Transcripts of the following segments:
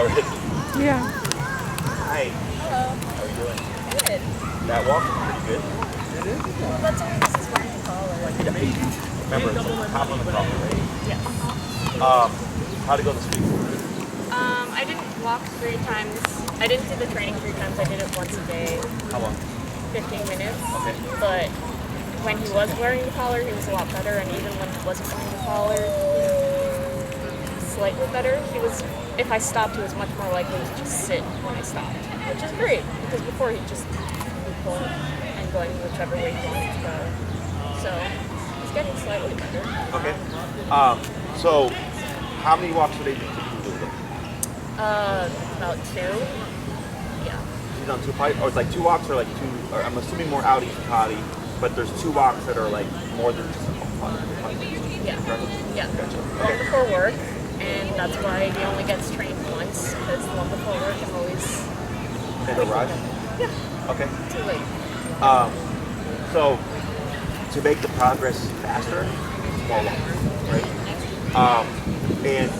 already? Yeah. Hi. Hello. How are you doing? Good. That walk is pretty good. Well, that's only because he's wearing the collar. Remember, it's on top of the collar, right? Yes. How'd it go this week? I didn't walk 3 times. I didn't do the training 3 times. I did it once a day, How long? 15 minutes. Okay. But when he was wearing the collar, he was a lot better. And even when he wasn't wearing the collar, slightly better. He was. If I stopped, he was much more likely to just sit when I stopped, which is great because before he'd just be pulling and going whichever way he wanted to go. So he's getting slightly better. Okay. So how many walks a day do you typically do with them? About 2. Yeah. He's on 2 potty, or it's like 2 walks or like 2, or I'm assuming more outies than potty, but there's 2 walks that are like more than just a potty. Yeah. Yeah. Gotcha. One Okay. before work, and that's why he only gets trained once, because the one before work I'm always In the rush? Yeah. Okay. Too late. So to make the progress faster, more walks, right? And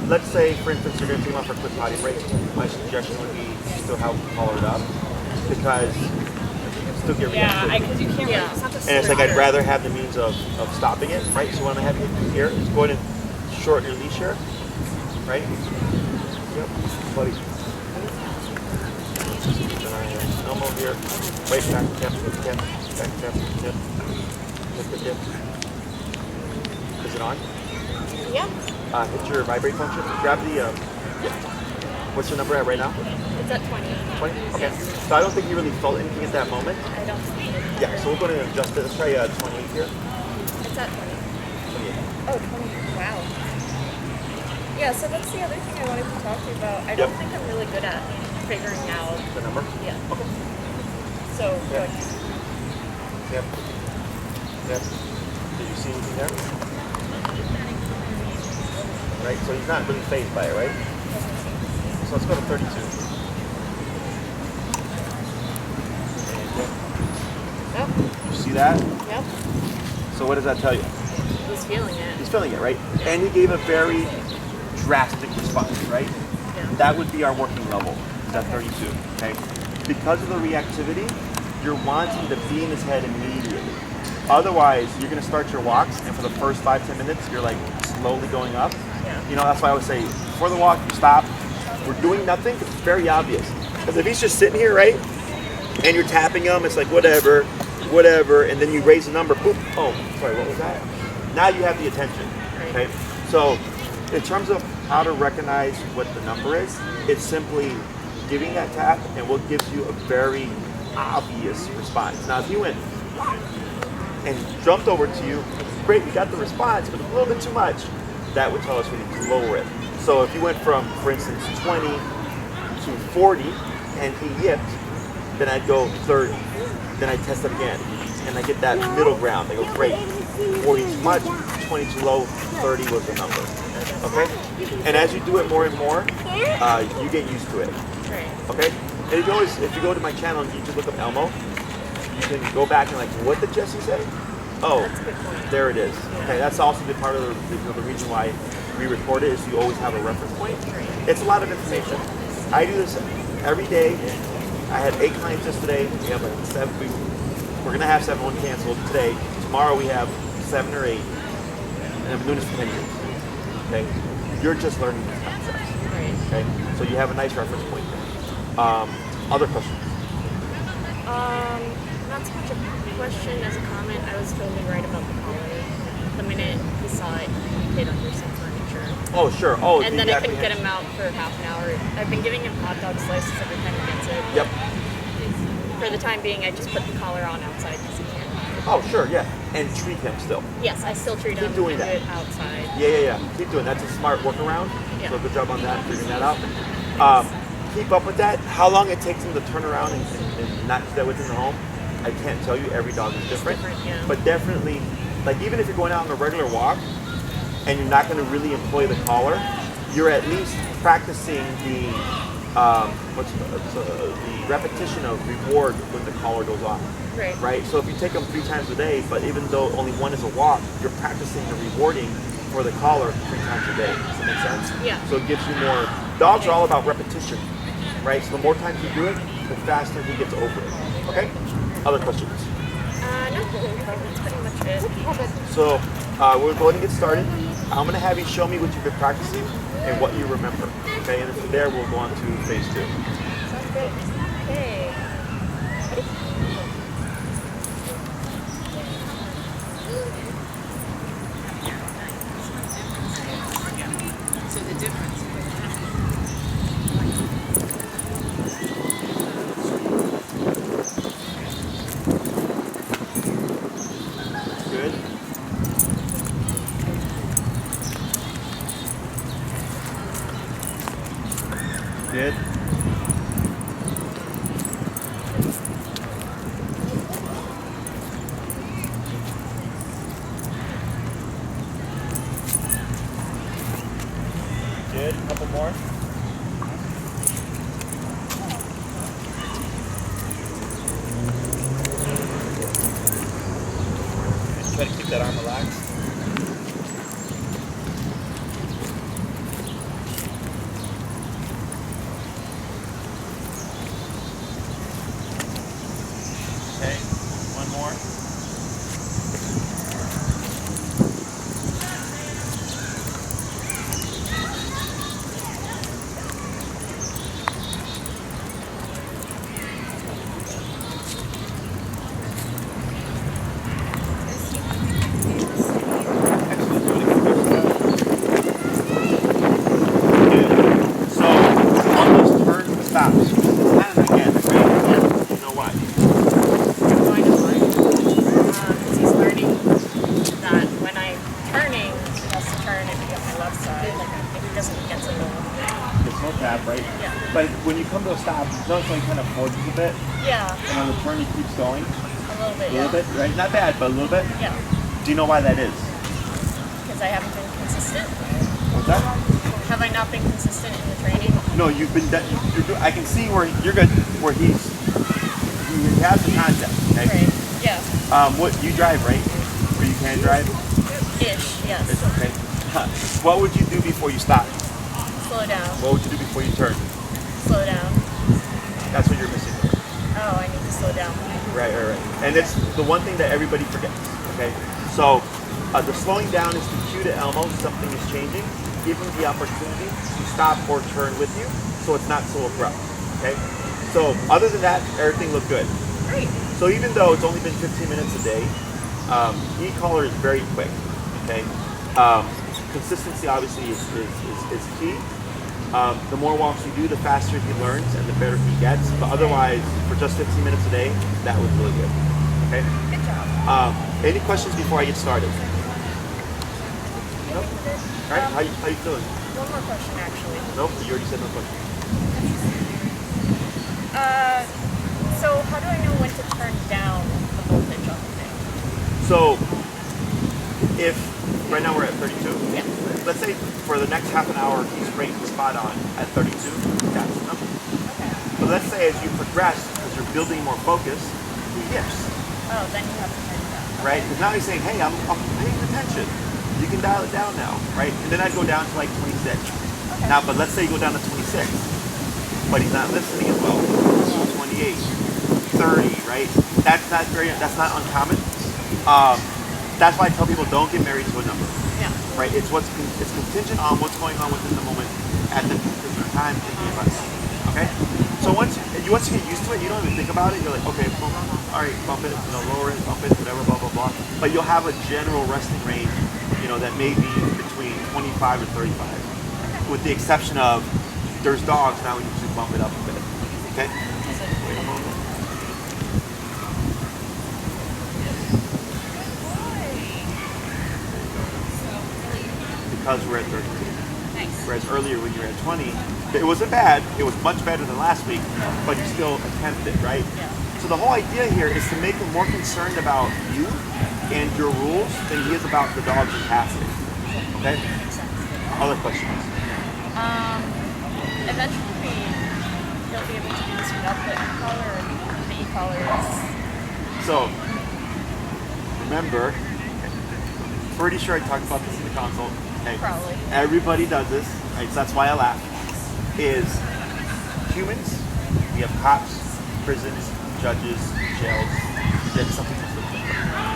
let's say, for instance, you're going to take him out for a quick potty break. My suggestion would be still have him collared up because still get reactivity. because you can't. Yeah. It's not the And it's like I'd slipper. rather have the means of stopping it, right? So what I'm having you do here is go ahead and shorten your leash here, right? Yep, buddy. Elmo here. Wait, back, tap, tap, back, tap, tip, tip, tip. Is it on? Yeah. Hit your vibrate function. Grab the, what's your number at right now? It's at 20. 20? Okay. So I don't think you really felt anything at that moment. I don't see it. Yeah, so we're going to adjust it. Let's try 28 here. It's at 20. 28. Oh, 20. Wow. Yeah, so that's the other thing I wanted to talk to you about. I don't Yep. think I'm really good at figuring out. The number? Yeah. Okay. So, Yeah. like, Yep. Yep. Did you see anything there? Right, so he's not really phased by it, right? So let's go to 32. yep. You see that? Yep. So what does that tell you? He's feeling it. He's feeling it, right? And he gave a very drastic response, right? Yeah. That would be our working level, is at 32, okay? Because of the reactivity, you're wanting to be in his head immediately. Otherwise, you're gonna start your walks, and for the first 5-10 minutes, you're like slowly going up. Yeah. You know, that's why I would say, before the walk, you stop. We're doing nothing, 'cause it's very obvious. Because if he's just sitting here, right, and you're tapping him, it's like, whatever, and then you raise the number, boop, oh, sorry, what was that? Now you have the attention, okay? So, in terms of how to recognize what the number is, it's simply giving that tap, and what gives you a very obvious response. Now, if you went and jumped over to you, great, we got the response, but a little bit too much, that would tell us we need to lower it. So if you went from, for instance, 20 to 40 and he yipped, then I'd go 30. Then I test it again. And I get that middle ground. I go, great, 40 too much, 20 too low, 30 was the number. Okay? And as you do it more and more, you get used to it. Right. Okay? And if you go to my channel and you just look up Elmo, you can go back and like, what did Jesse say? Oh, That's a good point. there it is. Okay, that's also the part of the reason why we record it is you always have a reference point. It's a lot of information. I do this every day. I had 8 clients yesterday. We have like 7. We're gonna have 7. 1 canceled today. Tomorrow we have 7 or 8. And I've been doing this for 10 years. Okay, you're just learning these concepts. Right. Okay, so you have a nice reference point there. Other questions? Not so much a question as a comment. I was totally right about the collar. The minute he saw it, he hid under some furniture. Oh, sure. Oh, And the then I couldn't get apprehension. him out for half an hour. I've been giving him hot dog slices every time he gets it. Yep. For the time being, I just put the collar on outside because he can't. Oh, sure, yeah. And treat him still. Yes, I still treat Keep him doing and do that. it outside. Yeah. Keep doing that. That's a smart workaround. Yeah. So good job on that, figuring that out. Keep up with that. How long it takes him to turn around and not do that within the home, I can't tell you. Every dog is different. Yeah. But definitely, like even if you're going out on a regular walk and you're not going to really employ the collar, you're at least practicing the repetition of reward when the collar goes off. Right. Right? So if you take them 3 times a day, but even though only one is a walk, you're practicing the rewarding for the collar 3 times a day. Does that make sense? Yeah. So it gives you more. Dogs are all about repetition, right? So the more times you do it, the faster he gets over it. Okay? Other questions? No, that's pretty much it. So we'll go ahead and get started. I'm going to have you show me what you've been practicing and what you remember. Okay, and then from there we'll go on to phase 2. Sounds great. Okay. So the difference. Good. Good. Good. A couple more. And try to keep that arm relaxed. Okay, one more. Excellent. Good. So, on those turns and stops, kind of again, right? You know why? Going to learn. Because he's learning that when I'm turning, he has to turn and be on my left side. If he doesn't get to the It's no tap, right? Yeah. But when you come to a stop, notice when he kind of forces a bit, Yeah, and on the turn he keeps going a little bit, a little bit, right? Not bad, but a little bit. Yeah, Do you know why that is? because I haven't been consistent. What's that? Have I not been consistent in the training? No, you've been. I can see where you're good. Where he has the concept. Okay. Right, yeah. What you drive, right? Or you can drive? Ish, yes. It's okay. What would you do before you stop? Slow down, What would you do before you turn? slow down. That's what you're missing. Oh, I need to slow down. Right. And it's the one thing that everybody forgets. Okay. So the slowing down is the cue to Elmo. Something is changing. Give him the opportunity to stop or turn with you, so it's not so abrupt. Okay. So other than that, everything looked good. Great. So even though it's only been 15 minutes a day, e-collar is very quick. Okay. Consistency obviously is key. The more walks you do, the faster he learns and the better he gets. But otherwise, for just 15 minutes a day, that was really good. Okay. Good job. Any questions before I get started? Nope. All right. How you feeling? One more question, actually. Nope. You already said no question. So how do I know when to turn down the voltage on the thing? So if right now we're at 32. Yeah. Let's say for the next half an hour he's right spot on at 32. That's enough. Okay. But let's say as you progress, as you're building more focus, he yips, Oh, then you have to turn it down. right? Because now he's saying, hey, I'm paying attention. You can dial it down now, right? And then I'd go down to like 26. Okay. Now, but let's say you go down to 26, but he's not listening as well. 28, 30, right? That's not uncommon. That's why I tell people don't get married to a number. Yeah. Right? It's contingent on what's going on within the moment at the particular time in the event. Okay? So once you get used to it, you don't even think about it. You're like, okay, boom, all right, bump it, lower it, bump it, whatever, blah, blah, blah. But you'll have a general resting range, that may be between 25 and 35. With the exception of there's dogs, now we need to bump it up a bit. Okay? Wait a moment. Because we're at 32. Nice. Whereas earlier when you were at 20, it wasn't bad. It was much better than last week, but you still attempted, right? Yeah. So the whole idea here is to make him more concerned about you and your rules than he is about the dog's capacity. Okay? Other questions? Eventually he'll be able to do this without the e-collar, or the e-collar is... So, remember, pretty sure I talked about this in the consult. Okay. Probably. Everybody does this, right? So that's why I laugh. Is humans, we have cops, prisons, judges, jails, then something else.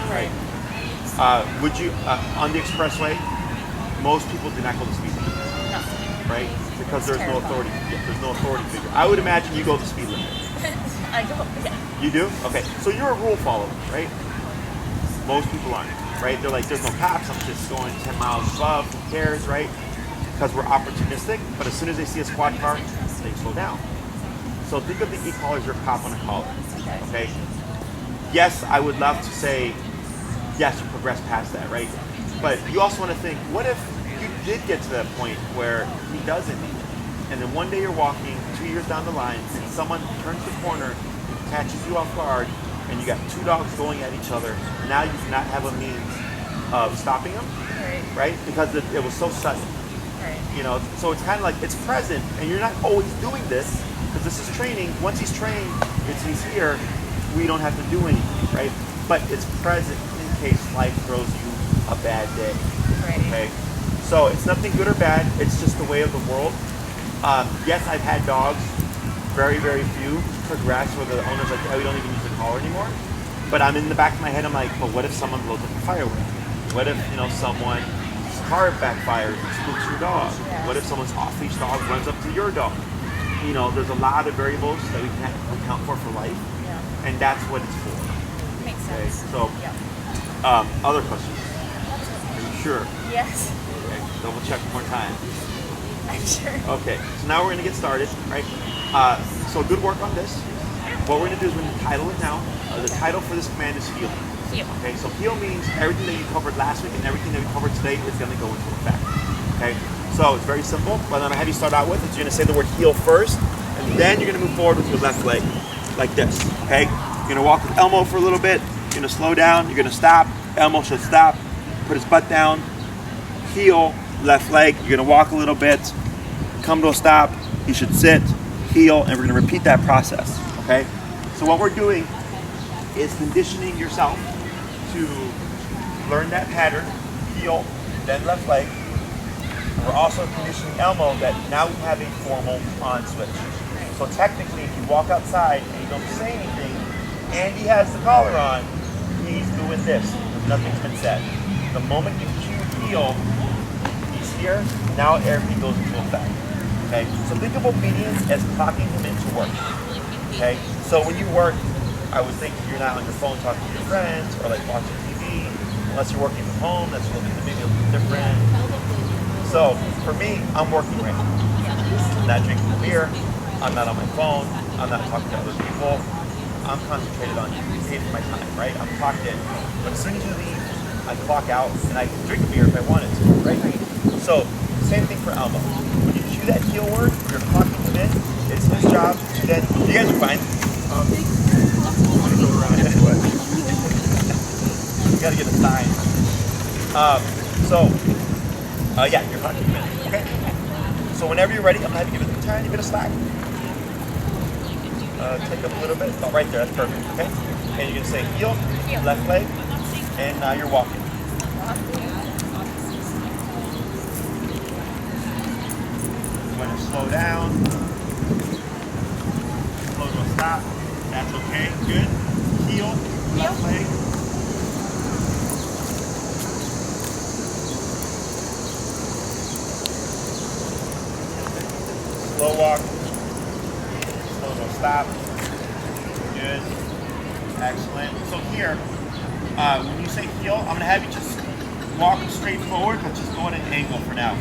Right. Would you on the expressway? Most people do not go the speed limit, No. right? Because there's no terrifying. authority. Yeah, there's no authority figure. I would imagine you go the speed limit. I go. Yeah. You do? Okay. So you're a rule follower, right? Most people aren't, right? They're like, there's no cops. I'm just going 10 miles above. Who cares, right? Because we're opportunistic. But as soon as they see a squad car, they slow down. So think of the e-collar as your cop on a collar. Okay. Yes, I would love to say, yes, you progress past that, right? But you also want to think, what if you did get to that point where he doesn't need it? And then one day you're walking 2 years down the line and someone turns the corner and catches you off guard and you got two dogs going at each other. Now you do not have a means of stopping them, right? Because it was so sudden. Right. You know, so it's kind of like it's present and you're not always doing this because this is training. Once he's trained, he's here, we don't have to do anything, right? But it's present in case life throws you a bad day. Right. Okay. So it's nothing good or bad. It's just the way of the world. Yes, I've had dogs, very, very few, progress where the owner's like, oh, we don't even use the collar anymore. But I'm in the back of my head, I'm like, but what if someone blows up a firework? What if, someone's car backfires and spooks your dog? Yeah. What if someone's off-leash dog runs up to your dog? There's a lot of variables that we can't account for life. Yeah. And that's what it's for. Makes Okay. sense. So, Yeah. other questions? Are you sure? Yes. Okay. Double check one more time. I'm sure. Okay, so now we're going to get started, right? So good work on this. What we're going to do is we're going to title it now. The title for this command is heal. Heal. Okay, so heal means everything that you covered last week and everything that we covered today is going to go into effect. Okay, so it's very simple. What I'm going to have you start out with is you're going to say the word heal first, and then you're going to move forward with your left leg, like this. Okay, you're going to walk with Elmo for a little bit. You're going to slow down. You're going to stop. Elmo should stop. Put his butt down. Heel, left leg. You're going to walk a little bit. Come to a stop. He should sit, heel, and we're going to repeat that process. Okay? So what we're doing is conditioning yourself to learn that pattern, heel, then left leg. And we're also conditioning Elmo that now we have a formal on switch. So technically, if you walk outside and you don't say anything, and he has the collar on, he's doing this because nothing's been said. The moment you cue heel, he's here. Now everything goes into effect. Okay, so think of obedience as clocking him into work. Okay, so when you work, I would think you're not on your phone talking to your friends or like watching TV, unless you're working from home. That's maybe a little different. So for me, I'm working right now. I'm not drinking beer. I'm not on my phone. I'm not talking to other people. I'm concentrated on you. Paid for my time, right? I'm clocked in. But as soon as you leave, I clock out and I can drink a beer if I wanted to, right? So same thing for Elmo. When you cue that heel word, you're clocking him in. It's his job to then. You guys are fine. You gotta get a sign. Yeah, you're clocking him in. Okay. So whenever you're ready, I'm gonna have you give it a tiny bit of slack. Take up a little bit. Oh, right there. That's perfect. Okay. And you're gonna say heel, left leg, and now you're walking. When to slow down, slow to a stop. That's okay. Good. Heel, left leg. Slow walk. Slow to a stop. Good. Excellent. So here, when you say heel, I'm going to have you just walk straight forward, but just go at an angle for now.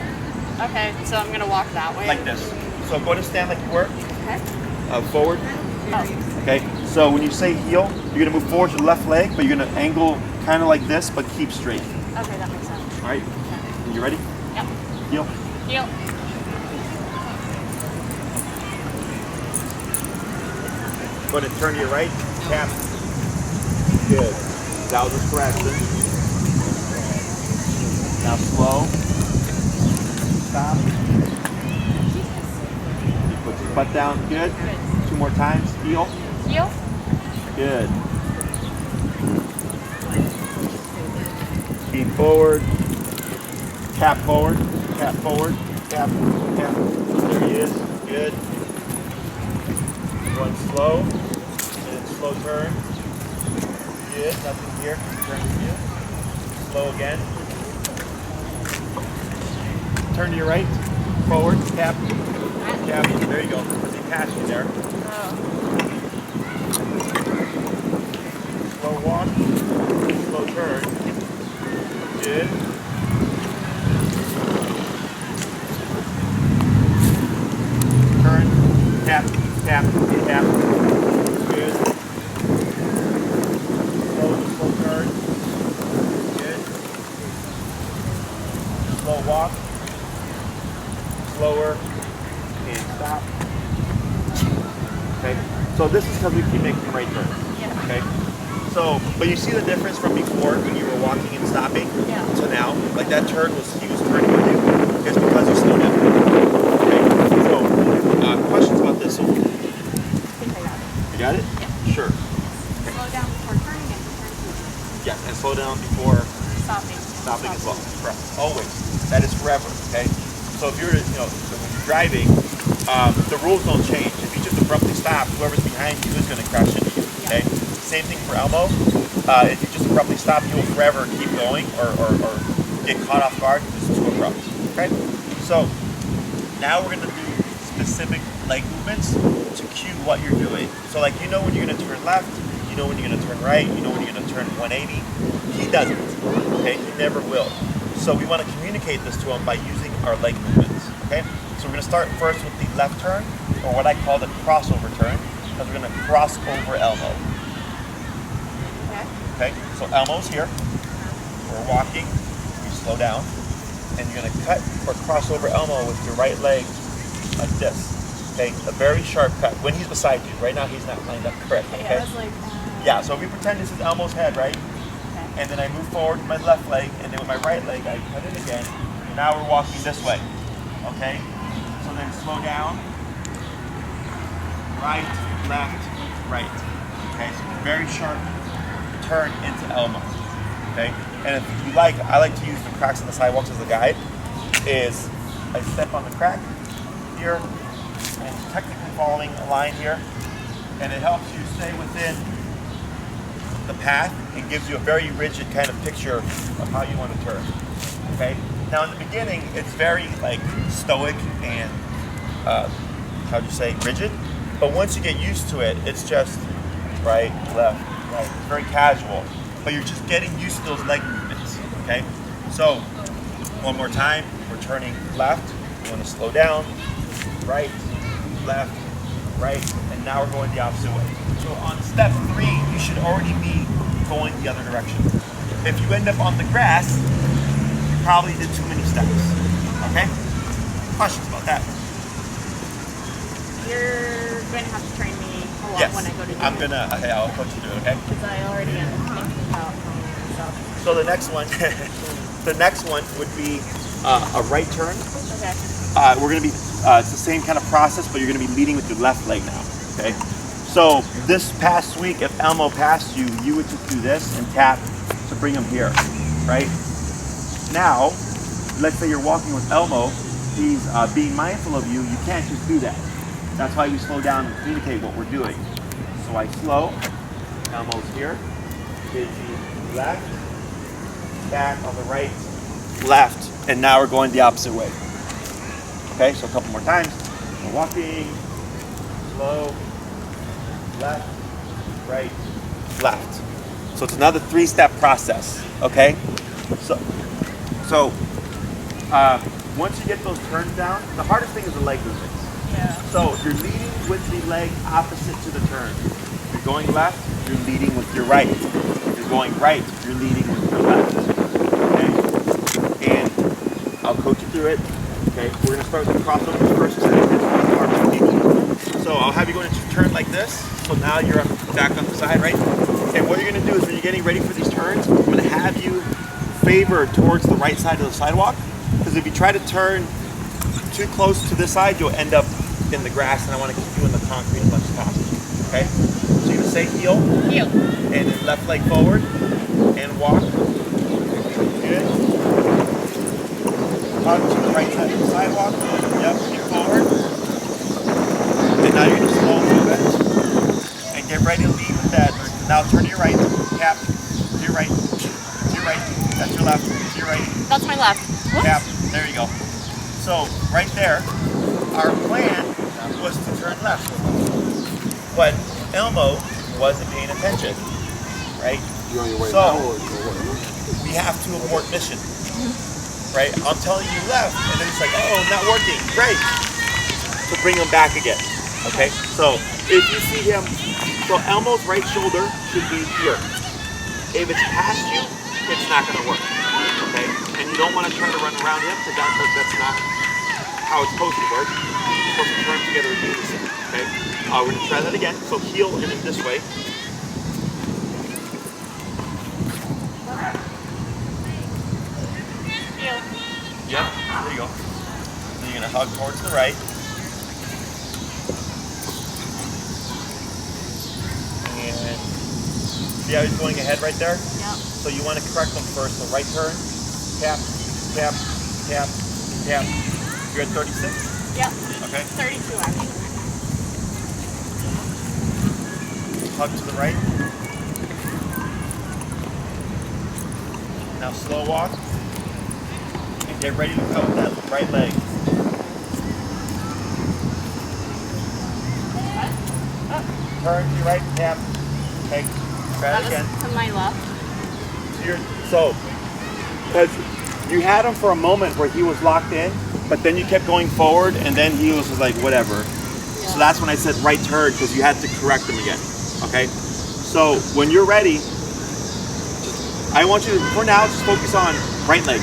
Okay, so I'm gonna walk that way. Like this. So go to stand like you were. Okay. Forward. Oh. Okay. So when you say heel, you're gonna move forward to the left leg, but you're gonna angle kind of like this, but keep straight. Okay, that makes sense. All right. You ready? Yep. Heel. Heel. Go ahead and turn to your right. Tap. Good. That was a correction. Now slow. Stop. You put your butt down. Good. Two more times. Heel. Heel. Good. Feet forward. tap forward, tap, tap. There he is. Good. Run slow, and slow turn. Good. Nothing here. Turn to you. Slow again. Turn to your right. Forward. Tap. Tap. There you go. Because he passed you there. Slow walk. Slow turn. Good. Turn. Tap. Tap. Tap. Good. Slow turn. Good. Slow walk. Slower. And stop. Okay. So this is because we keep making right turns. Yeah. Okay. So, but you see the difference from before when you were walking and stopping to now? Like that turn he was turning with you. It's because you slowed down. Okay. So, questions about this? So, I think I got it. you got it? Yeah. Sure. Slow down before turning and turn to Yes, and slow down before stopping. stopping as well. Correct. Always. That is forever. Okay. So if you're, so when you're driving, the rules don't change. If you just abruptly stop, whoever's behind you is going to crash into you. Okay. Same thing for Elmo. If you just abruptly stop, you will forever keep going or get caught off guard because it's too abrupt. Okay. So now we're going to do specific leg movements to cue what you're doing. So like when you're going to turn left, when you're going to turn right, when you're going to turn 180. He doesn't. Okay. He never will. So we want to communicate this to him by using our leg movements, okay? So we're going to start first with the left turn, or what I call the crossover turn, because we're going to cross over Elmo. Okay, so Elmo's here. We're walking, you slow down, and you're going to cut or cross over Elmo with your right leg like this, okay? A very sharp cut when he's beside you. Right now he's not lined up correctly, okay? Yeah, I was like, Yeah, so we pretend this is Elmo's head, right? And then I move forward with my left leg, and then with my right leg, I cut it again. And now we're walking this way, okay? So then slow down, right, left, right. Okay, so very sharp turn into Elmo, okay? And if you like, I like to use the cracks on the sidewalks as a guide, is I step on the crack here, and technically following a line here, and it helps you stay within the path and gives you a very rigid kind of picture of how you want to turn. Okay. Now in the beginning, it's very like stoic and rigid. But once you get used to it, it's just right, left, right. It's very casual. But you're just getting used to those leg movements. Okay. So one more time, we're turning left. You want to slow down. Right, left, right, and now we're going the opposite way. So on step 3, you should already be going the other direction. If you end up on the grass, you probably did too many steps. Okay? Questions about that? You're going to have to train me a lot Yes. when I go to do I'll coach you through it, okay? Because I already am thinking about myself. So the next one, would be a right turn. Okay. We're going to be, it's the same kind of process, but you're going to be leading with your left leg now, okay? So this past week, if Elmo passed you, you would just do this and tap to bring him here, right? Now, let's say you're walking with Elmo, he's being mindful of you, you can't just do that. That's why we slow down and communicate what we're doing. So I slow, Elmo's here, Digi left, back on the right, left, and now we're going the opposite way. Okay, so a couple more times. We're walking, slow, left, right, left. So it's another 3-step process, okay? So once you get those turns down, the hardest thing is the leg movements. Yeah. So you're leading with the leg opposite to the turn. You're going left, you're leading with your right. You're going right, you're leading with your left. Okay? And I'll coach you through it. Okay, we're going to start with the crossovers first. So I'll have you go into a turn like this. So now you're back on the side, right? And what you're going to do is when you're getting ready for these turns, I'm going to have you favor towards the right side of the sidewalk. Because if you try to turn too close to this side, you'll end up in the grass, and I want to keep you in the concrete as much as possible. Okay? So you're going to say heel. Heel. And then left leg forward and walk. Good. hug to the right side of the sidewalk. Yep, get forward. And now you're going to slow move it. And get ready to leave with that. Now turn to your right. Tap. To your right. To your right. That's your left. To your right. That's my left. Tap. There you go. So right there, our plan was to turn left. But Elmo wasn't paying attention. Right? You on your way So, now or what? we have to abort mission. Right? I'm telling you left, and then it's like, oh, not working. Great. To bring him back again. Okay? So, if you see him, so Elmo's right shoulder should be here. If it's past you, it's not going to work. Okay? And you don't want to try to run around him, because that's not how it's supposed to work. You're supposed to turn together and do this. Okay? We're going to try that again. So, heel in it this way. Yep, there you go. Then you're gonna hug towards the right. And see how he's going ahead right there? Yep. So you want to correct him first. So right turn, tap, tap, tap, tap. You're at 36? Yep. Okay. 32 actually. Hug to the right. Now slow walk. And get ready to cut with that right leg. Turn to your right, tap. Okay, try it again. To my left. So, because you had him for a moment where he was locked in, but then you kept going forward, and then he was like, whatever. Yeah. So that's when I said right turn, because you had to correct him again. Okay? So, when you're ready, I want you to, for now, just focus on right leg.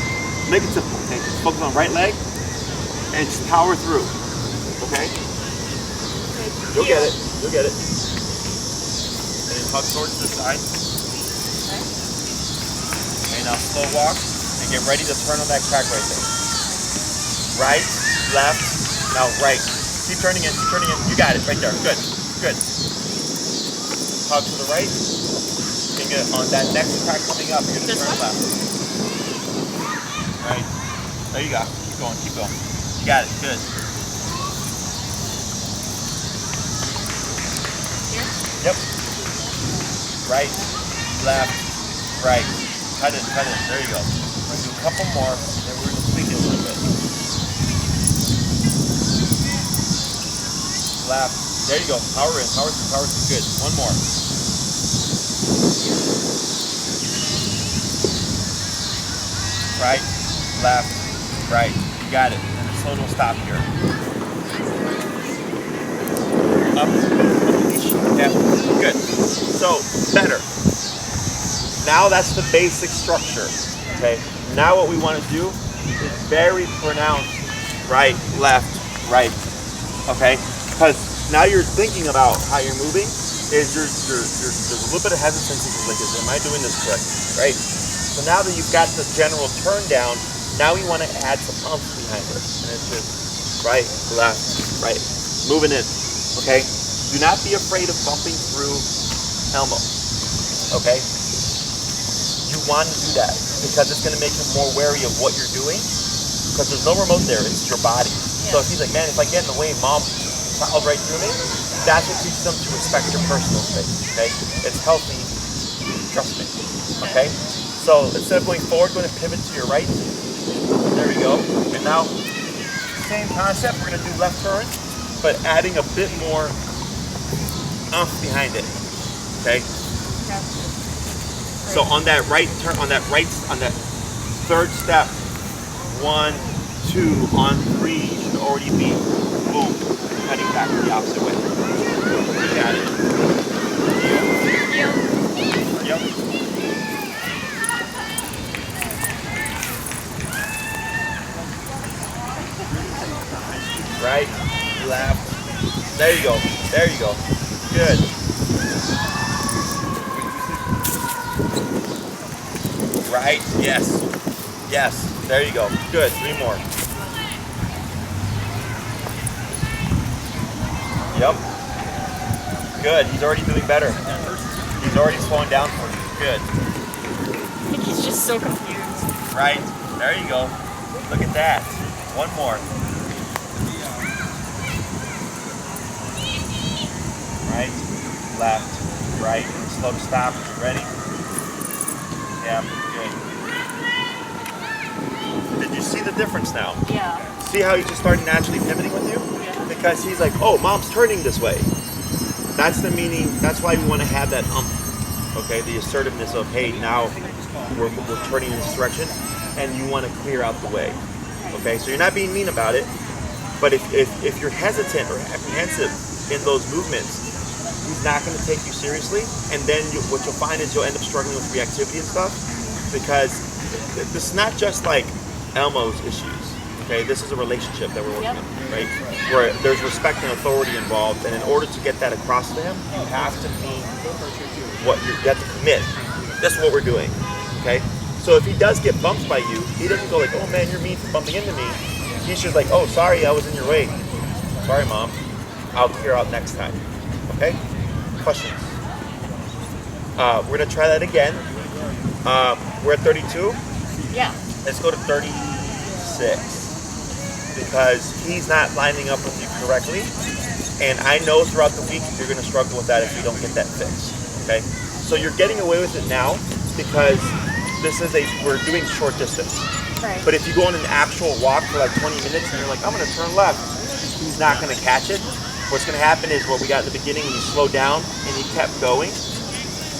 Make it simple. Okay? Just focus on right leg, and just power through. Okay? You'll get it. You'll get it. And then hug towards the side. Okay, now slow walk and get ready to turn on that crack right there. Right, left, now right. Keep turning in, keep turning in. You got it right there. Good, good. Hug to the right. And get on that next crack coming up, you're going to turn left. Right. There you go. Keep going, keep going. You got it. Good. Yep. Right, left, right. Cut it, cut it. There you go. We're going to do a couple more, and we're going to tweak it a little bit. Left. There you go. Power in, power through, power through. Good. One more. Right, left, right. You got it. And the slow will stop here. Up. Yeah, good. So, better. Now that's the basic structure, okay? Now what we want to do is very pronounced right, left, right, okay? Because now you're thinking about how you're moving, there's a little bit of hesitancy, like, am I doing this correct, right? So now that you've got the general turn down, now we want to add some umph behind it. And it's just right, left, right, moving in, okay? Do not be afraid of bumping through Elmo, okay? You want to do that because it's going to make him more wary of what you're doing because there's no remote there, it's your body. Yeah. So if he's like, man, if I get in the way, mom plowed right through me, that's what teaches them to respect your personal space, okay? It's healthy, trust me, okay? So instead of going forward, go ahead and pivot to your right. There we go. And now, same concept, we're going to do left turn, but adding a bit more umph behind it, okay? So on that right turn, on that third step, 1, 2, on 3, you should already be, boom, cutting back the opposite way. You got it. Yep. Right, left. There you go. There you go. Good. Right, yes. Yes, there you go. Good, 3 more. Yep. Good, he's already doing better. He's already slowing down for you. Good. I think he's just so confused. Right, there you go. Look at that. One more. Right, left, right. Slow to stop. Ready? Yeah, good. Did you see the difference now? Yeah. See how he just started naturally pivoting with you? Yeah. Because he's like, oh, mom's turning this way. That's the meaning. That's why we want to have that okay, the assertiveness of, hey, now we're turning in this direction, and you want to clear out the way. Okay, so you're not being mean about it, but if you're hesitant or apprehensive in those movements, he's not going to take you seriously, and then what you'll find is you'll end up struggling with reactivity and stuff, because this is not just like Elmo's issues. Okay, this is a relationship that we're working on, right? Where there's respect and authority involved, and in order to get that across to him, you have to mean what you have to commit. That's what we're doing. Okay, so if he does get bumped by you, he doesn't go like, "Oh man, you're mean for bumping into me." He's just like, "Oh, sorry, I was in your way. Sorry, mom. I'll clear out next time." Okay. Questions? We're gonna try that again. We're at 32. Yeah. Let's go to 36 because he's not lining up with you correctly, and I know throughout the week you're gonna struggle with that if you don't get that fixed. Okay, so you're getting away with it now because we're doing short distance. Right. But if you go on an actual walk for like 20 minutes and you're like, I'm gonna turn left, he's not gonna catch it. What's going to happen is what we got in the beginning when you slow down and you kept going,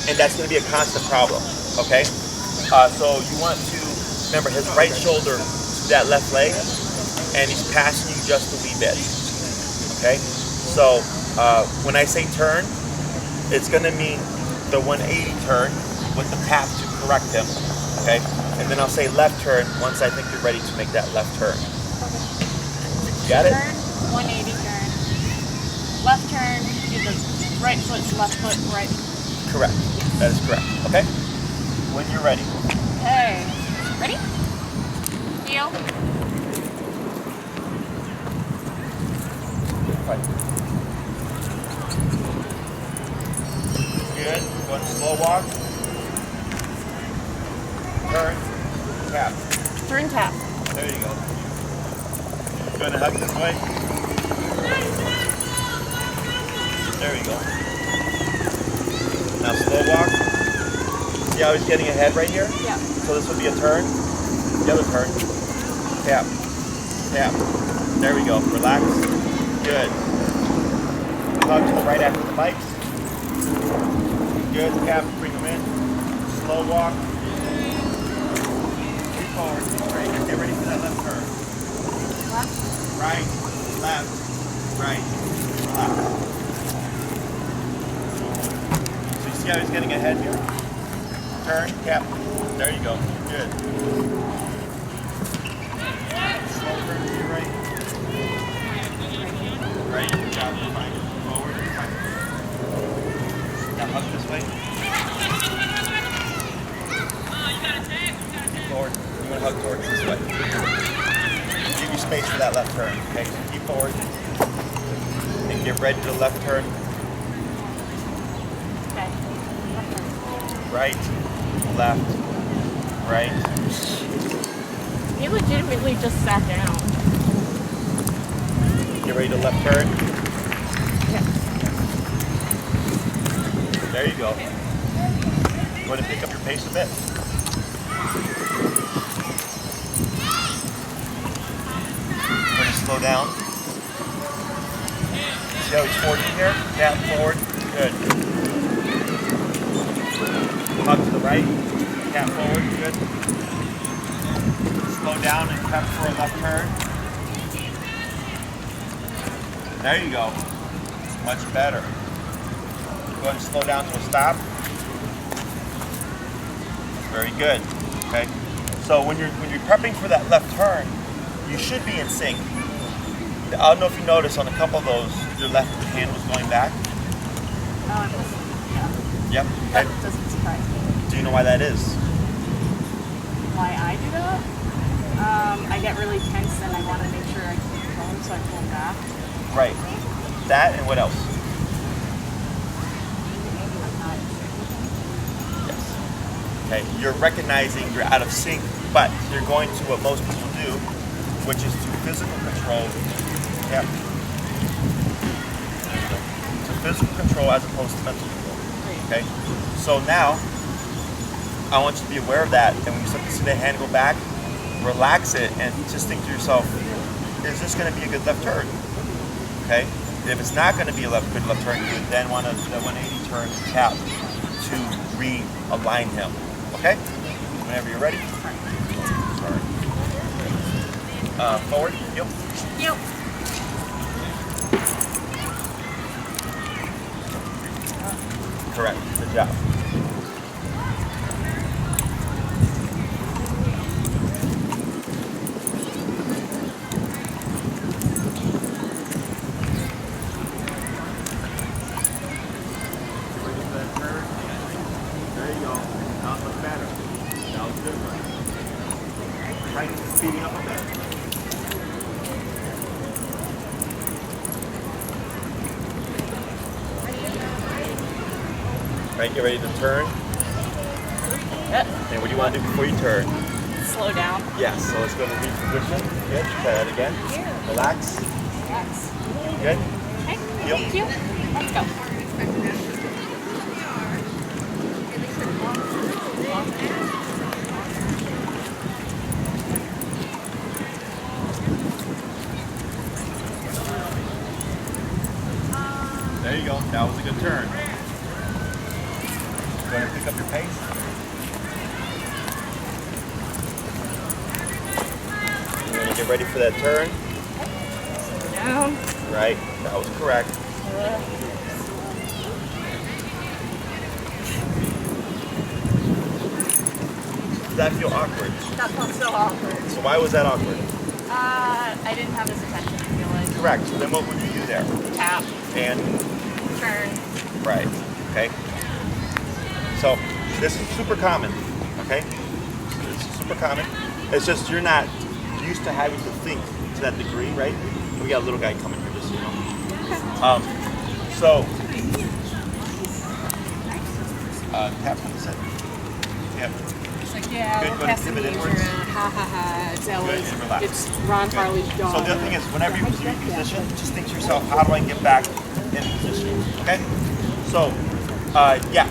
and that's going to be a constant problem, okay? So you want to remember his right shoulder to that left leg, and he's passing you just a wee bit, okay? So when I say turn, it's going to mean the 180 turn with the tap to correct him, okay? And then I'll say left turn once I think you're ready to make that left turn. You got it? Turn, 180 turn. Left turn, do the right foot, left foot, right. Correct. That is correct. Okay? When you're ready. Okay. Ready? Heel. Right. Good. One slow walk. Turn. Tap. Turn, tap. There you go. Go ahead and hug this way. There you go. Now slow walk. See how he's getting ahead right here? Yeah. So this would be a turn. The other turn. Tap. Tap. There we go. Relax. Good. Hug to the right after the bite. Good. Tap. Bring them in. Slow walk. Keep forward. Right. Get ready for that left turn. Left. Right. Left. Right. Relax. See how he's getting ahead here? Turn, tap. There you go. Good. Slow turn to your right. Right. Good job. Fine. Forward. Fine. Now hug this way. Forward. You want to hug towards this way. Give you space for that left turn. Okay. So keep forward. And get ready to the left turn. Right, left, right. He legitimately just sat down. Get ready to left turn. Yeah. There you go. Go ahead and pick up your pace a bit. Go ahead and slow down. See how he's forwarding here? Tap forward. Good. Hug to the right, tap forward, good. Slow down and cut for a left turn. There you go. Much better. Go ahead and slow down to a stop. Very good. Okay. So when you're prepping for that left turn, you should be in sync. I don't know if you notice on a couple of those, your left hand was going back. Oh, it was, yeah. Yep. That Okay. doesn't surprise me. Do you know why that is? Why I do that? I get really tense and I want to make sure I keep going, so I pull back. Right. That and what else? Yes. Okay. You're recognizing you're out of sync, but you're going to what most people do which is to physical control. Yeah. To physical control as opposed to mental control. Okay? So now, I want you to be aware of that, and when you start to see the hand go back, relax it, and just think to yourself, is this going to be a good left turn? Okay? If it's not going to be a good left turn, you would then want to the 180 turn tap to realign him. Okay? Whenever you're ready. Sorry. Forward. Yep. Yep. Correct. Good job. Speeding up a bit. Right, get ready to turn. And what do you want to do before you turn? Slow down. Yes, so let's go to reposition. Good, try that again. Relax. Relax. Good. Okay. Yep. Thank you. Let's go. There you go. That was a good turn. Go ahead and pick up your pace. You're going to get ready for that turn. Slow down. Right. That was correct. Does that feel awkward? That felt so awkward. So why was that awkward? I didn't have his attention, I feel like. Correct. So then what would you do there? Tap. And Turn. right. Okay. So this is super common. Okay. This is super common. It's just you're not used to having to think to that degree, right? We got a little guy coming here, just so you know. So tap on the set. Yep. It's like, yeah, Good, we're go passing pivot the age inwards. around. Ha ha ha. It's Good, Ella's. and relax. It's Ron Good. Farley's dog. So the other thing is, whenever you reposition, just think to yourself, how do I get back in position? Okay? So, yeah.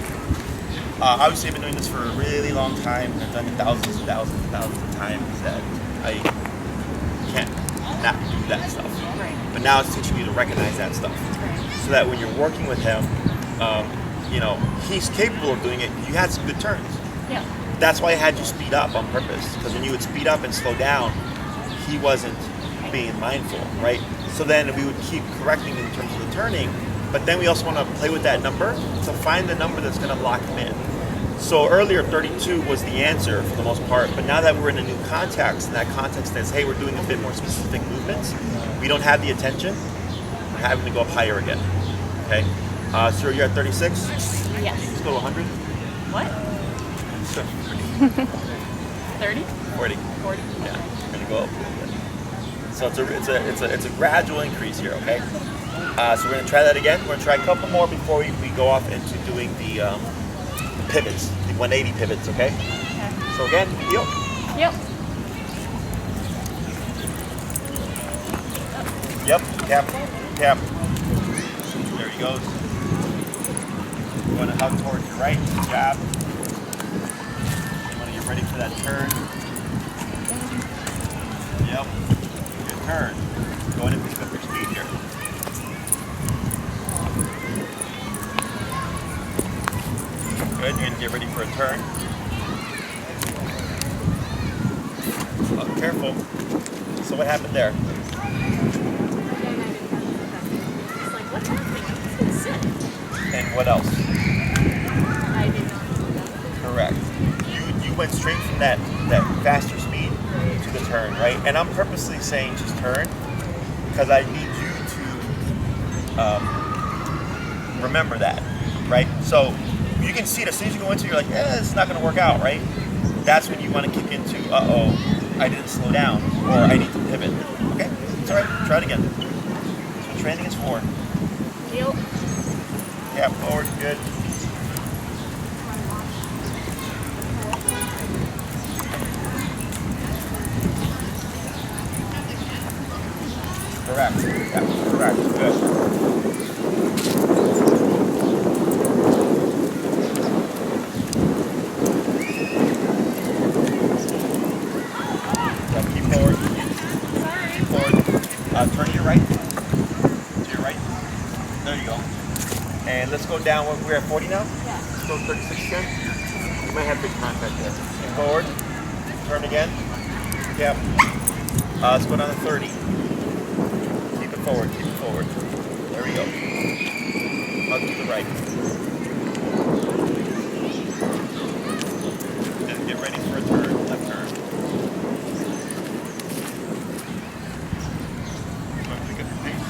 Obviously, I've been doing this for a really long time. I've done it thousands and thousands and thousands of times that I can't not do that stuff. Right. But now it's teaching you to recognize that stuff. Right. So that when you're working with him, you know, he's capable of doing it. You had some good turns. Yeah. That's why I had you speed up on purpose, because when you would speed up and slow down, he wasn't being mindful, right? So then we would keep correcting in terms of the turning, but then we also want to play with that number to find the number that's going to lock him in. So earlier 32 was the answer for the most part, but now that we're in a new context, and that context is, hey, we're doing a bit more specific movements, we don't have the attention, we're having to go up higher again, okay? So you're at 36? Yes. Let's go to 100. What? Sure. 30? 40. 40? Yeah, gonna go up a little bit. So it's a gradual increase here, okay? So we're gonna try that again. We're gonna try a couple more before we go off into doing the pivots, the 180 pivots, okay? Okay. So again, heel. Yep. Yep, tap, tap. There he goes. You wanna hug towards your right, jab. You wanna get ready for that turn. Yep, good turn. Go ahead and pick up your speed here. Good, you're gonna get ready for a turn. Oh, careful. So what happened there? It's like, what's happening? I'm just gonna sit. And what else? I did not do that. Correct. You went straight from that faster speed to the turn, right? And I'm purposely saying just turn because I need you to remember that, right? So you can see it as soon as you go into it, you're like, it's not going to work out, right? That's when you want to kick into, I didn't slow down, or I need to pivot. Okay, it's all right. Try it again. That's what training is for. Heel. Yeah, forward, good. Yeah, correct. Good. Yeah, keep forward. Keep forward. Turn to your right. To your right. There you go. And let's go down. We're at 40 now? Yeah. Let's go 36 again. You might have big contact there. Keep forward. Turn again. Yep. Let's go down to 30. Keep it forward. Keep it forward. There we go. Up to the right. And get ready for a turn. Left turn. You want to pick up your pace?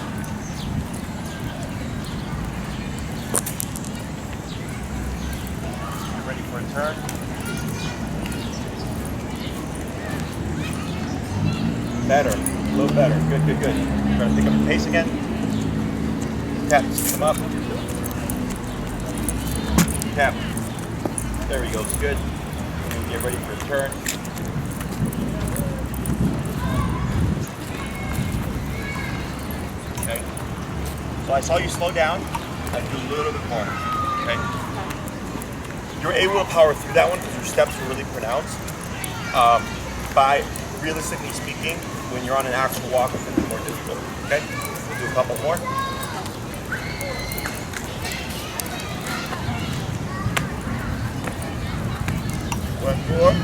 Get ready for a turn. Better. A little better. Good, good, good. Try to pick up the pace again. Tap. Speed them up. Tap. There we go. It's good. And get ready for a turn. Okay. So I saw you slow down. I do a little bit more. Okay. You're able to power through that one because your steps are really pronounced. By realistically speaking, when you're on an actual walk, it's going to be more difficult. Okay? We'll do a couple more. One more.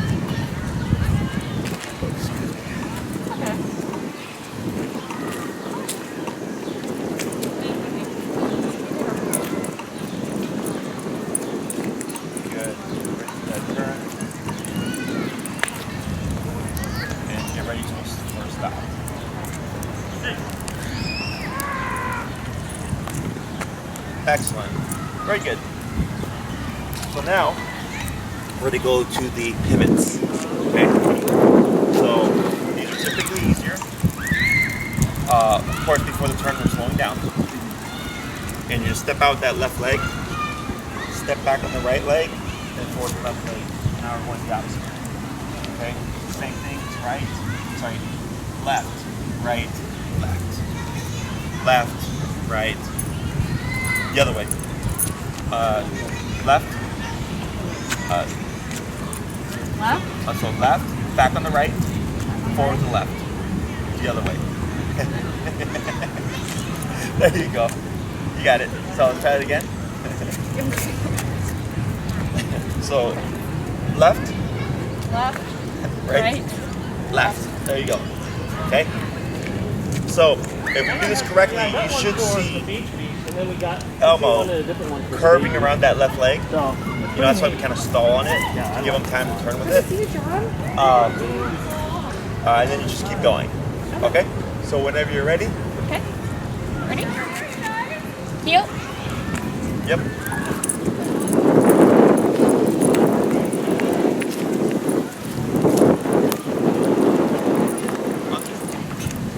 Excuse me. Okay. Good. Ready for that turn. And get ready for a stop. Excellent. Very good. So now, we're going to go to the pivots. Okay? So, these are typically easier. Of course, before the turn, we're slowing down. And you just step out that left leg, step back on the right leg, then forward the left leg. Now we're going the opposite way. Okay? Same thing, it's left, right, left. Left, right, the other way. Left. Left? So left, back on the right, forward to the left. The other way. There you go. You got it. So let's try it again. So left, Left. right, left. There you go. Okay? So if we do this correctly, you should see Elmo curving around that left leg. You know, that's why we kind of stall on it to give him time to turn with it. And then you just keep going. Okay? So whenever you're ready. Okay. Ready? Heel. Yep.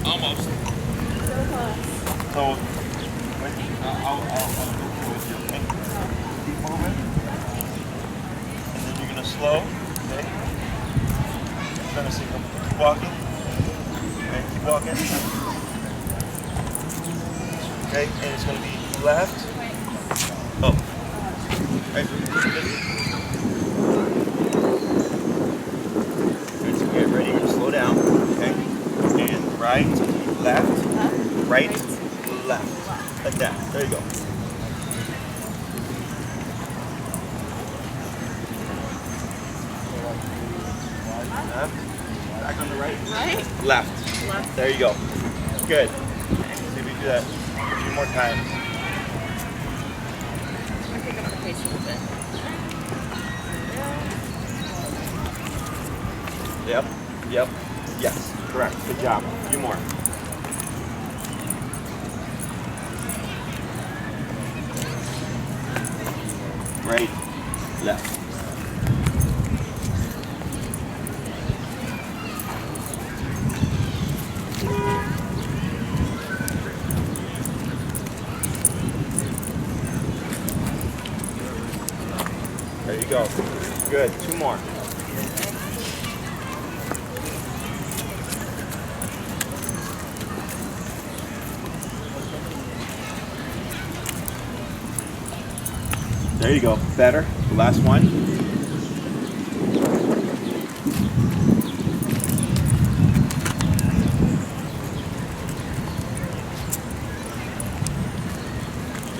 Almost. So, I'll go with you, okay? Keep moving. And then you're going to slow, okay? Trying to see, keep walking. Okay, keep walking. Okay, and it's going to be left. Oh. Right. Good, so get ready to slow down, okay? And right, left, right, left. Like that. There you go. Left. Back on the right. Right. Left. Left. There you go. Good. See if we do that a few more times. I'm gonna pick up the pace a little bit. Yep. Yep. Yes. Correct. Good job. A few more. Right. Left. There you go. Good. Two more. There you go. Better. The last one. You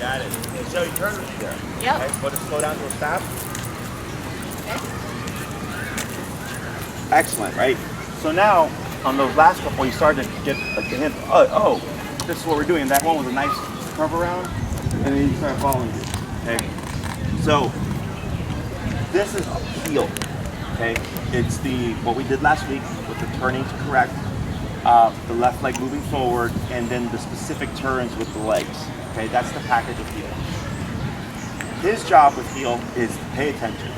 got it. So you turn with you there. Yep. Okay. Put it slow down to a stop. Okay. Excellent, right? So now, on those last couple, you started to get like the hint. Oh, this is what we're doing. That one was a nice curve around, and then you start following it. Okay. So this is heel. Okay. It's what we did last week with the turning to correct, the left leg moving forward, and then the specific turns with the legs. Okay. That's the package of heel. His job with heel is to pay attention.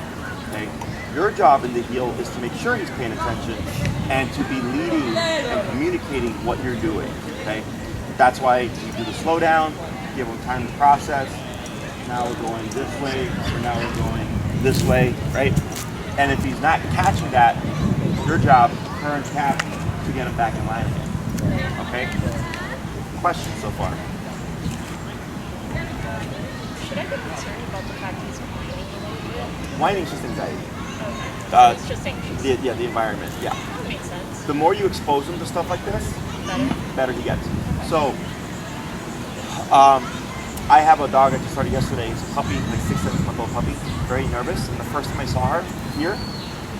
Okay. Your job in the heel is to make sure he's paying attention and to be leading and communicating what you're doing, okay? That's why you do the slow down, give him time to process. Now we're going this way, or now we're going this way, right? And if he's not catching that, your job, turn cap, to get him back in line again, okay? Questions so far? Should I be concerned about the fact he's whining a little bit? Whining's just anxiety. It's just anxious. The environment, yeah. That makes sense. The more you expose him to stuff like this, better he gets. So, I have a dog I just started yesterday. It's a puppy, like 6-7-month-old puppy. Very nervous. And the first time I saw her here,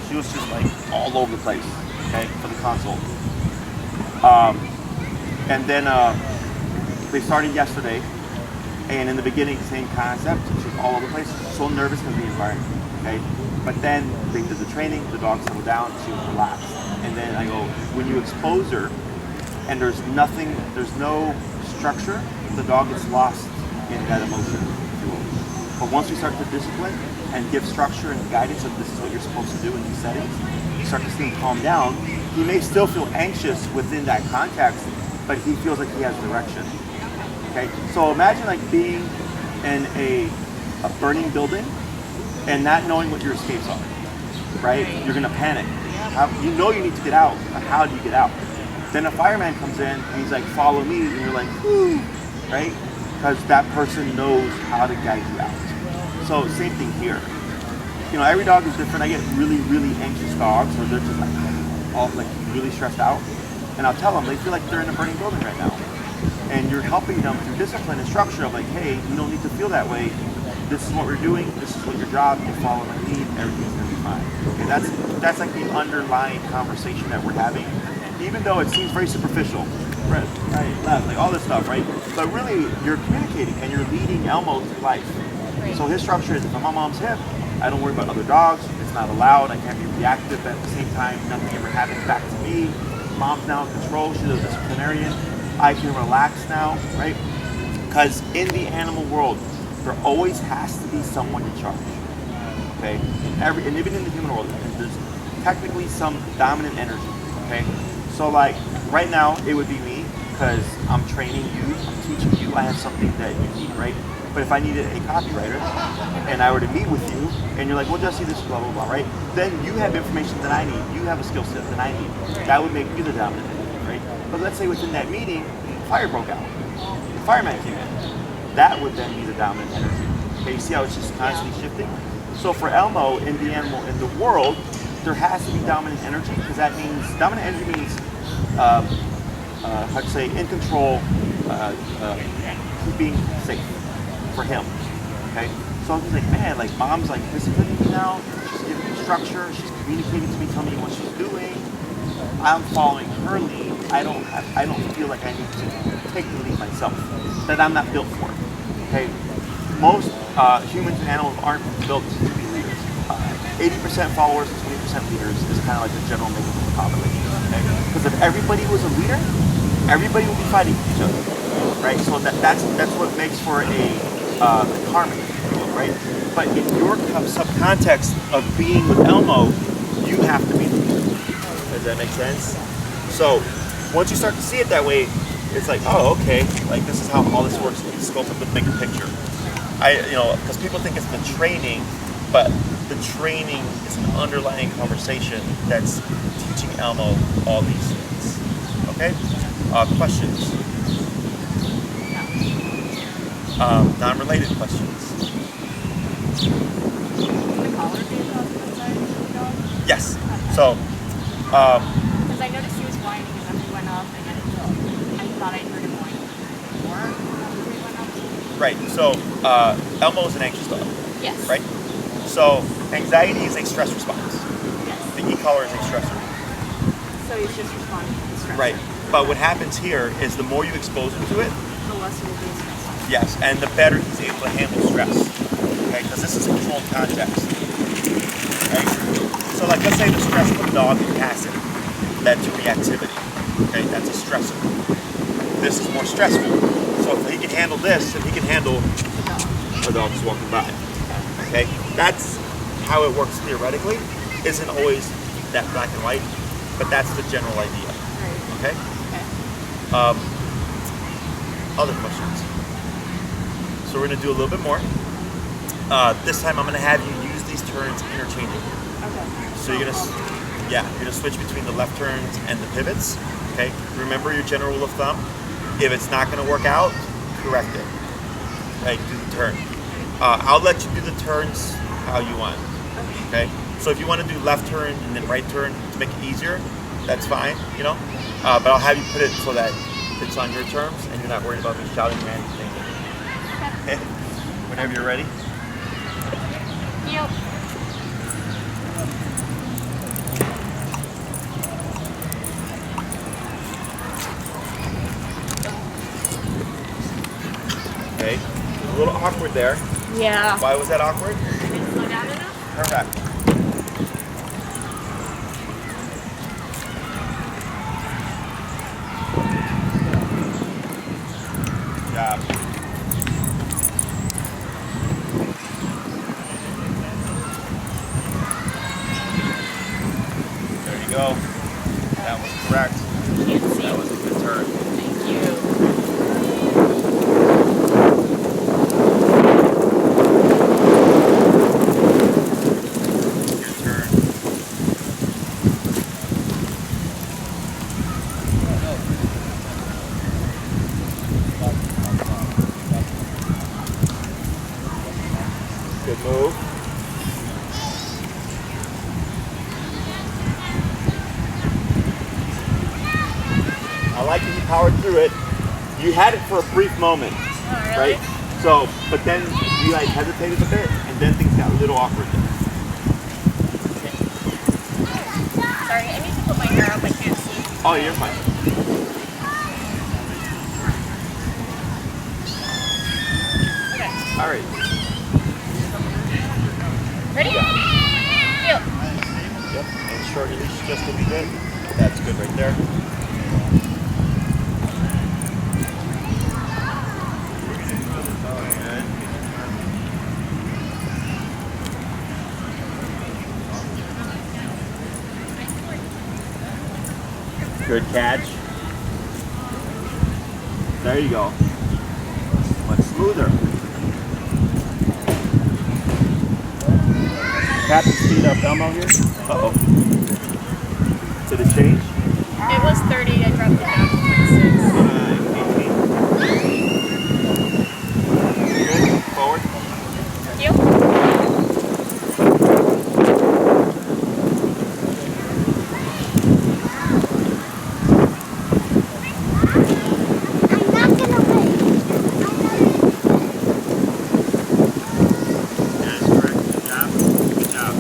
she was just like all over the place, okay, for the consult. And then they started yesterday, and in the beginning, same concept. She was all over the place. So nervous because of the environment, okay? But then they did the training, the dog settled down, she was relaxed. And then I go, when you expose her and there's no structure, the dog gets lost in that emotion. But once we start to discipline and give structure and guidance of this is what you're supposed to do in these settings, you start to see him calm down. He may still feel anxious within that context, but he feels like he has direction. Okay, so imagine like being in a burning building and not knowing what your escapes are, right? You're gonna panic. You know you need to get out, but how do you get out? Then a fireman comes in and he's like, follow me, and you're like, whoo, right? Because that person knows how to guide you out. So same thing here. You know, every dog is different. I get really, really anxious dogs, or they're just like, all like really stressed out. And I'll tell them, they feel like they're in a burning building right now. And you're helping them through discipline and structure of like, hey, you don't need to feel that way. This is what we're doing, this is what your job, you follow my lead, everything's gonna be fine. Okay, that's like the underlying conversation that we're having, even though it seems very superficial, right, left, like all this stuff, right? But really, you're communicating and you're leading Elmo through life. So his structure is, if I'm on mom's hip, I don't worry about other dogs, it's not allowed, I can't be reactive, but at the same time, nothing ever happens back to me. Mom's now in control, she's a disciplinarian, I can relax now, right? Because in the animal world, there always has to be someone in charge, okay? And even in the human world, there's technically some dominant energy, okay? So like, right now, it would be me, because I'm training you, I'm teaching you, I have something that you need, right? But if I needed a copywriter, and I were to meet with you, and you're like, well, Jesse, this is blah, blah, blah, right? Then you have information that I need, you have a skill set that I need. That would make you the dominant energy, right? But let's say within that meeting, fire broke out, the fireman came in. That would then be the dominant energy. Okay, you see how it's just constantly shifting? So for Elmo, in the world, there has to be dominant energy, because that means, dominant energy means, how to say, in control, keeping safe for him, okay? So he's like, man, like mom's like disciplining me now, she's giving me structure, she's communicating to me, telling me what she's doing, I'm following her lead, I don't feel like I need to take the lead myself, that I'm not built for. Okay, most humans and animals aren't built to be leaders. 80% followers and 20% leaders is kind of like the general makeup of the population. Okay, because if everybody was a leader, everybody would be fighting each other, right? So that's what makes for a harmony, right? But in your subcontext of being with Elmo, you have to be the leader. Does that make sense? So once you start to see it that way, it's like, oh, okay, like this is how all this works. You can scope up the bigger picture. Because people think it's the training, but the training is an underlying conversation that's teaching Elmo all these things. Okay? Questions? Non-related questions. The collar be a cause of anxiety for the dog? Yes. So, Because I noticed he was whining and then we went up and then I thought I heard him whine more after we went up. right. So, Elmo is an anxious dog, Yes. right? So, anxiety is a stress response. Yes. The e-collar is a stressor. So he's just responding to the stress. Right. But what happens here is the more you expose him to it, The less he will be stressed. yes, and the better he's able to handle stress. Okay, because this is a controlled context. Right? So like let's say the stress of a dog is passive, led to reactivity. Okay, that's a stressor. This is more stressful. So if he can handle this, then he can handle a dog just walking by. Okay? That's how it works theoretically. Isn't always that black and white, but that's the general idea. Right. Okay? Okay. Other questions? So we're gonna do a little bit more. This time I'm gonna have you use these turns interchangeably. Okay. So you're gonna switch between the left turns and the pivots. Okay. Remember your general rule of thumb. If it's not gonna work out, correct it. Okay. Do the turn. I'll let you do the turns how you want. Okay. So if you want to do left turn and then right turn to make it easier, that's fine. You know. But I'll have you put it so that it's on your terms and you're not worried about me shouting or anything. Okay. Whenever you're ready. Yep. Okay. A little awkward there. Yeah. Why was that awkward? Didn't slow down enough? Correct. Good job. There you go. That was correct. Can't see. That was a good turn. Thank you. Good turn. Good move. I like that you powered through it. You had it for a brief moment, Oh, really? right? So, but then you like hesitated a bit, and then things got a little awkward. Sorry, I need to put my hair up. I can't see. Oh, you're fine. Okay. All right. Ready? Feel. Yep. And short leash just a wee bit. That's good right there. Good catch. There you go. Much smoother. Tap the speed up, Elmo here. Uh-oh. Did it change? It was 30. I dropped it down to 26. 18. Good. Forward. Feel. That's correct. Good job. Good job.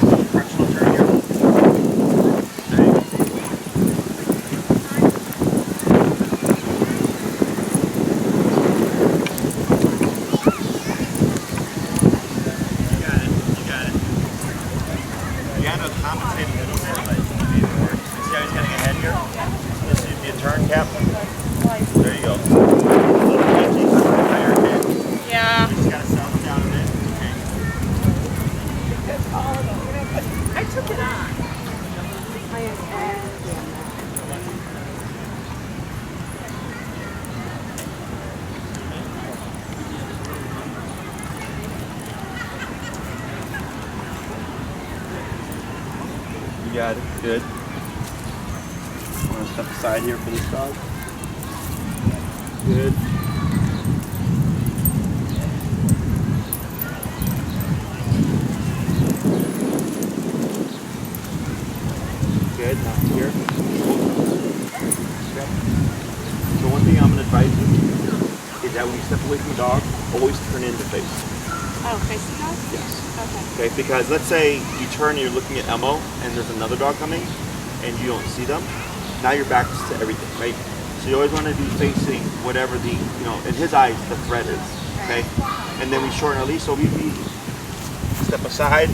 Do a fractional turn here. There you go. You got it. You got it. You got to compensate a little bit, but it's going to be work. See how he's getting ahead here? So this would be a turn, Cap. There you go. A little edgy, higher head. Yeah. You just got to settle down a bit. Okay. I took it on. You got it. Good. Want to step aside here for this dog? Good. step away from the dog, always turn in the face. Oh, facing dog? Yes. Okay. Okay, because let's say you turn and you're looking at Elmo and there's another dog coming and you don't see them, now your back is to everything, right? So you always want to be facing whatever the, in his eyes, the threat is, okay? And then we shorten our leash, so we step aside,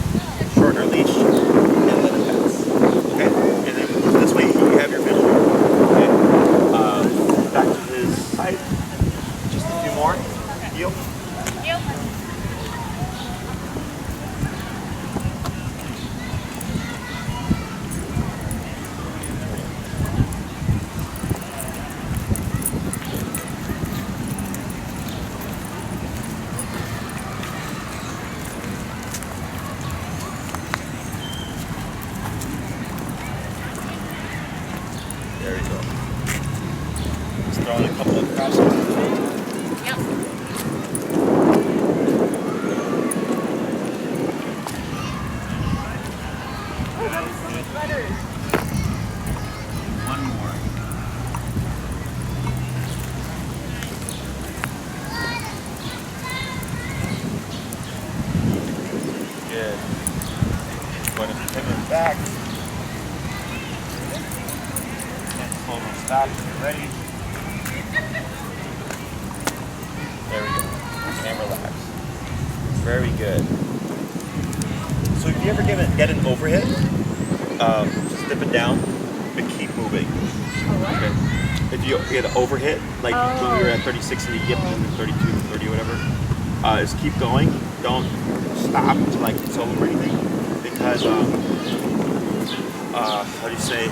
shorten our leash, and let it pass, okay? And then this way you have your visual, okay? Back to his side, just a few more, heel. Heel. There we go. Just throwing a couple of crosses. Yep. Oh, that was so much better. One more. Good. Going to take it back. And slow down, stop. Get ready. There we go. And relax. Very good. So if you ever get an overhit, just dip it down, but keep moving. Okay. If you get an overhit, like when we were at 36 and you get them to 32, 30, whatever, just keep going. Don't stop to like it's over or anything, because how do you say?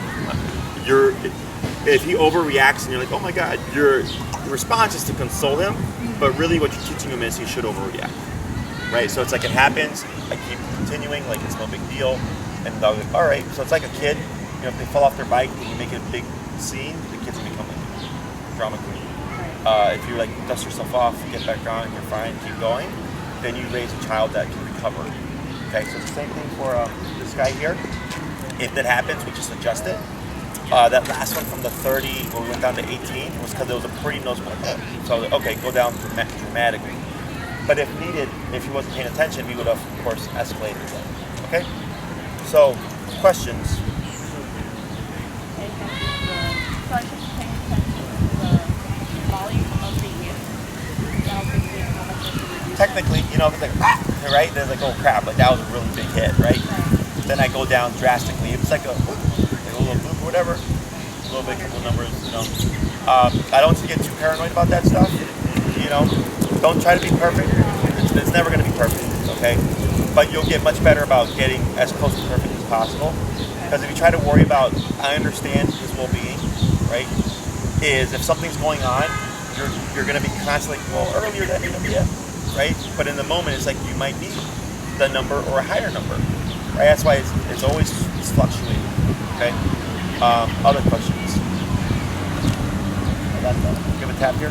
If he overreacts and you're like, oh my God, your response is to console him, but really what you're teaching him is he should overreact, right? So it's like it happens, I keep continuing, like it's no big deal, and the dog's like, all right. So it's like a kid, if they fall off their bike and you make it a big scene, the kids become like drama queen. If you like dust yourself off, get back on, you're fine, keep going, then you raise a child that can recover. Okay, so it's the same thing for this guy here. If that happens, we just adjust it. That last one from the 30, where we went down to 18, was because there was a pretty noticeable hit. So I was like, okay, go down dramatically. But if needed, if he wasn't paying attention, we would have, of course, escalated it. Okay? So, questions? So I should pay attention to the volume of the hit. That'll dictate how much I should reduce. Technically, if it's like, right? Then it's like, oh crap, like that was a really big hit, right? Then I go down drastically. If it's like a little boop or whatever, a little bit, couple numbers, I don't want you to get too paranoid about that stuff. Don't try to be perfect. It's never going to be perfect, okay? But you'll get much better about getting as close to perfect as possible. Because if you try to worry about, I understand his well-being, right? Is if something's going on, you're going to be constantly, well, earlier than you be at, right? But in the moment, it's like you might need the number or a higher number, right? That's why it's always fluctuating, okay? Other questions? Give a tap here.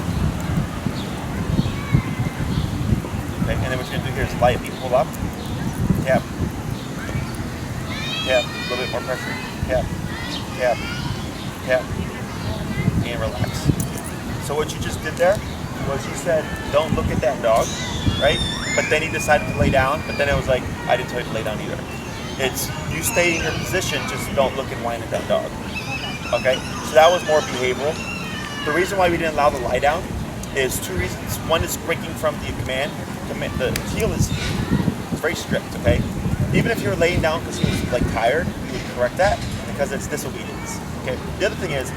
Okay, and then what you're going to do here is lightly pull up, tap, tap, a little bit more pressure, tap, tap, tap, and relax. So what you just did there was you said, don't look at that dog, right? But then he decided to lay down, but then it was like, I didn't tell you to lay down either. It's you stay in your position, just don't look and whine at that dog. Okay? So that was more behavioral. The reason why we didn't allow the lie down is two reasons. One is breaking from the command. The heel is very strict, okay? Even if you're laying down because he was like tired, you would correct that because it's disobedience. Okay. The other thing is,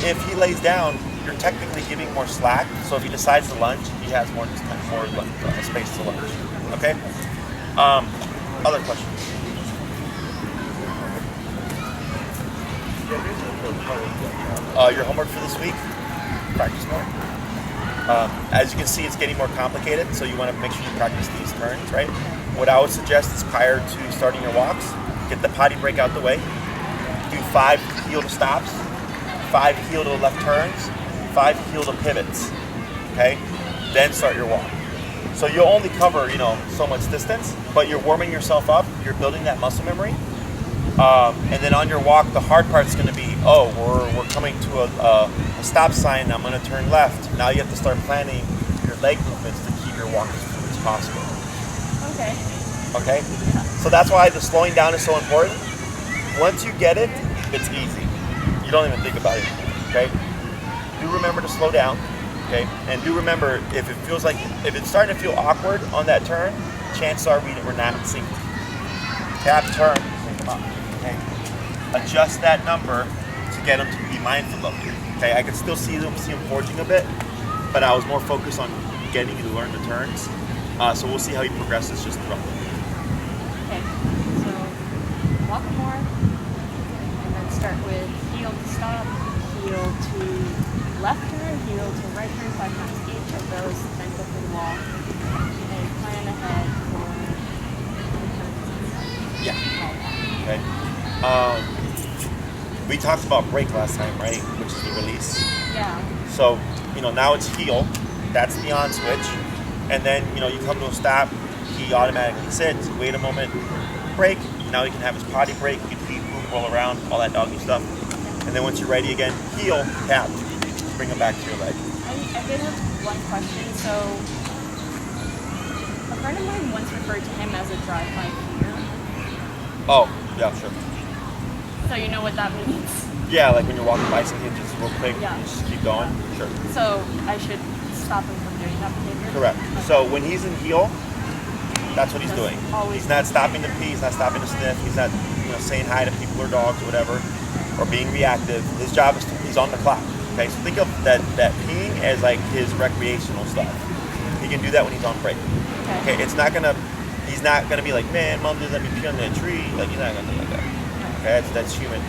if he lays down, you're technically giving more slack. So if he decides to lunge, he has more space to lunge. Okay. Other questions? Your homework for this week: practice more. As you can see, it's getting more complicated, so you want to make sure you practice these turns, right? What I would suggest is prior to starting your walks, get the potty break out the way, do 5 heel to stops, 5 heel to left turns, 5 heel to pivots, okay? Then start your walk. So you'll only cover, so much distance, but you're warming yourself up, you're building that muscle memory, and then on your walk, the hard part's going to be, we're coming to a stop sign, I'm going to turn left. Now you have to start planning your leg movements to keep your walk as fluid as possible. Okay. Okay? So that's why the slowing down is so important. Once you get it, it's easy. You don't even think about it. Okay? Do remember to slow down. Okay? And do remember, if it feels like, if it's starting to feel awkward on that turn, chances are we're not in sync. Tap, turn, sync them up. Okay? Adjust that number to get them to be mindful of you. Okay? I can still see them forging a bit, but I was more focused on getting you to learn the turns. So we'll see how he progresses just throughout the week. Okay. So walk more, and then start with heel to stop, heel to left turn, heel to right turn 5 times each of those, then go for the walk, and plan ahead for the turns. Yeah. Okay. We talked about break last time, right? Which is the release. Yeah. So, now it's heel. That's the on switch. And then, you come to a stop. He automatically sits. Wait a moment. Break. Now he can have his potty break. You can pee, poop, roll around, all that doggy stuff. And then once you're ready again, heel, tap. Bring him back to your leg. I did have one question. So a friend of mine once referred to him as a drive-by feeder. Oh, yeah, sure. So you know what that means? Yeah, like when you're walking by something, just real quick, Yeah. just keep going. Sure. So I should stop him from doing that behavior? Correct. Okay. So when he's in heel, that's what he's That's doing. always- He's not stopping to pee. He's not stopping to sniff. He's not, saying hi to people or dogs or whatever, or being reactive. His job is he's on the clock. Okay, so think of that peeing as like his recreational stuff. He can do that when he's on break. Okay, he's not gonna be like, man, mom didn't let me pee on that tree. Like he's not gonna do like that. Okay, that's human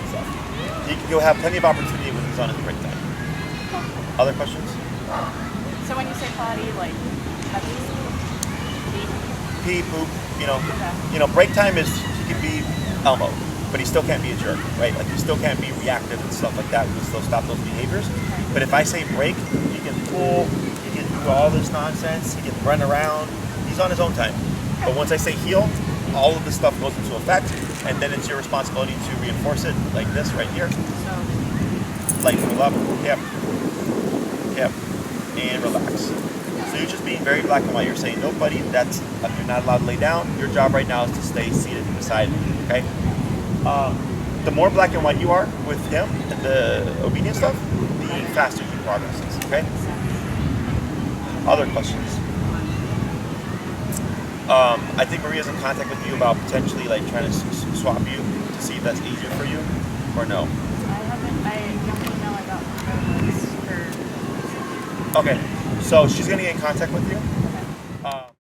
stuff. He'll have plenty of opportunity when he's on his break time. Other questions? So when you say potty, like that means Pee, poop, Okay. break time is, he can be Elmo, but he still can't be a jerk, right? Like he still can't be reactive and stuff like that. We can still stop those behaviors. But if I say break, he can pull, he can do all this nonsense, he can run around. He's on his own time. But once I say heel, all of this stuff goes into effect, and then it's your responsibility to reinforce it like this right here. So Light pull up, yep, and relax. So you're just being very black and white. You're saying, no, buddy, you're not allowed to lay down. Your job right now is to stay seated beside me, okay? The more black and white you are with him and the obedience stuff, the faster your progress is, okay? Other questions? I think Maria's in contact with you about potentially like trying to swap you to see if that's easier for you, or no? I don't know about her. Okay, so she's gonna get in contact with you.